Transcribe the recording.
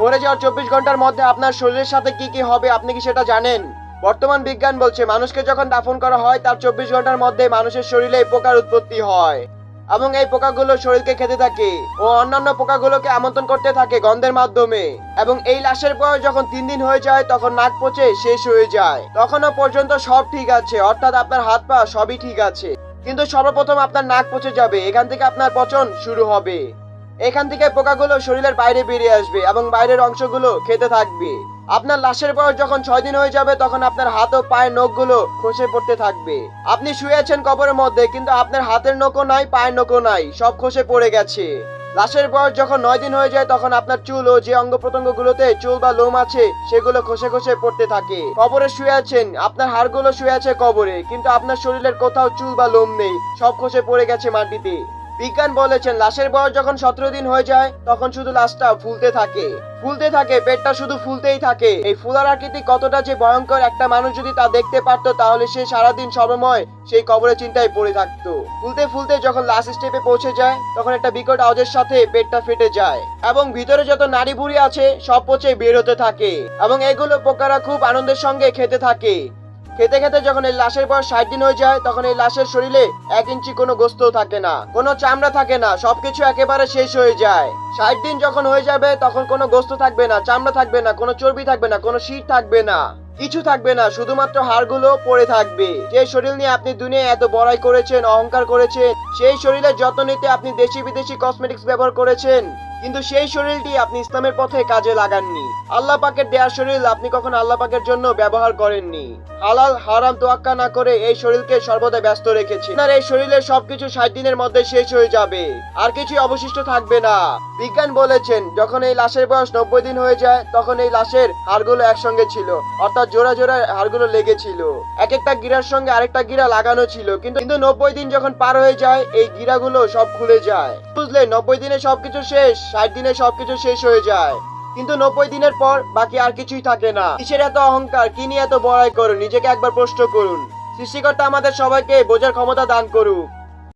মরে যাওয়ার 24 ঘন্টার মধ্যে আপনার শরীরের সাথে কি কি হবে আপনি কি সেটা জানেন? বর্তমান বিজ্ঞান বলছে মানুষকে যখন দাফন করা হয় তার 24 ঘন্টার মধ্যে মানুষের শরীরে এই পোকার উৎপত্তি হয় এবং এই পোকাগুলো শরীরকে খেতে থাকে ও অন্যান্য পোকাগুলোকে আমন্ত্রণ করতে থাকে গন্ধের মাধ্যমে। এবং এই লাশের বয়স যখন 3 দিন হয়ে যায় তখন নাক পচে শেষ হয়ে যায়। তখনও পর্যন্ত সব ঠিক আছে, অর্থাৎ আপনার হাত পা সবই ঠিক আছে, কিন্তু সর্বপ্রথম আপনার নাক পচে যাবে। এখান থেকে আপনার পচন শুরু হবে। এখান থেকে পোকাগুলো শরীরের বাইরে বেরিয়ে আসবে এবং বাইরের অংশগুলো খেতে থাকবে। আপনার লাশের বয়স যখন 6 দিন হয়ে যাবে তখন আপনার হাত ও পায়ের নখগুলো খসে পড়তে থাকবে। আপনি শুয়ে আছেন কবরের মধ্যে, কিন্তু আপনার হাতের নখও নাই, পায়ের নখও নাই, সব খসে পড়ে গেছে। লাশের বয়স যখন 9 দিন হয়ে যায় তখন আপনার চুল ও যে অঙ্গ প্রত্যঙ্গগুলোতে চুল বা লোম আছে সেগুলো খসে খসে পড়তে থাকে। কবরে শুয়ে আছেন, আপনার হাড়গুলো শুয়ে আছে কবরে, কিন্তু আপনার শরীরের কোথাও চুল বা লোম নেই, সব খসে পড়ে গেছে মাটিতে। বিজ্ঞান বলেছেন লাশের বয়স যখন 17 দিন হয়ে যায় তখন শুধু লাশটা ফুলতে থাকে, ফুলতে থাকে, পেটটা শুধু ফুলতেই থাকে। এই ফুলার আকৃতি কতটা যে ভয়ঙ্কর, একটা মানুষ যদি তা দেখতে পারতো তাহলে সে সারাদিন সর্বময় সেই কবরের চিন্তায় পড়ে থাকতো। ফুলতে ফুলতে যখন লাস্ট স্টেপে পৌঁছে যায় তখন একটা বিকট আওয়াজের সাথে পেটটা ফেটে যায় এবং ভিতরে যত নাড়ি ভুঁড়ি আছে সব পচে বের হতে থাকে এবং এগুলো পোকারা খুব আনন্দের সঙ্গে খেতে থাকে। খেতে খেতে যখন এই লাশের বয়স 60 দিন হয়ে যায় তখন এই লাশের শরীরে 1 ইঞ্চি কোনো গোস্ত থাকে না, কোনো চামড়া থাকে না, সবকিছু একেবারে শেষ হয়ে যায়। 60 দিন যখন হয়ে যাবে তখন কোনো গোস্ত থাকবে না, চামড়া থাকবে না, কোনো চর্বি থাকবে না, কোনো শীত থাকবে না, কিছু থাকবে না, শুধুমাত্র হাড়গুলো পড়ে থাকবে। যে শরীর নিয়ে আপনি দুনিয়ায় এত বড়াই করেছেন, অহংকার করেছেন, সেই শরীরের যত্ন নিতে আপনি দেশি বিদেশি কসমেটিক্স ব্যবহার করেছেন, কিন্তু সেই শরীরটি আপনি ইসলামের পথে কাজে লাগাননি। আল্লাহ পাকের দেয়া শরীর আপনি কখনো আল্লাহ পাকের জন্য ব্যবহার করেননি। হালাল হারাম তোয়াক্কা না করে এই শরীরকে সর্বদা ব্যস্ত রেখেছে। আপনার এই শরীরের সবকিছু 60 দিনের মধ্যে শেষ হয়ে যাবে, আর কিছুই অবশিষ্ট থাকবে না। বিজ্ঞান বলেছেন যখন এই লাশের বয়স 90 দিন হয়ে যায় তখন এই লাশের হাড়গুলো একসঙ্গে ছিল, অর্থাৎ জোড়া জোড়া হাড়গুলো লেগেছিল, এক একটা গিরার সঙ্গে আরেকটা গিরা লাগানো ছিল, কিন্তু 90 দিন যখন পার হয়ে যায় এই গিরাগুলো সব খুলে যায়। বুঝলে, 90 দিনে সবকিছু শেষ, 60 দিনে সবকিছু শেষ হয়ে যায়, কিন্তু 90 দিনের পর বাকি আর কিছুই থাকে না। কিসের এত অহংকার, কি নিয়ে এত বড়াই করুন? নিজেকে একবার প্রশ্ন করুন। সৃষ্টিকর্তা আমাদের সবাইকে বোঝার ক্ষমতা দান করুক।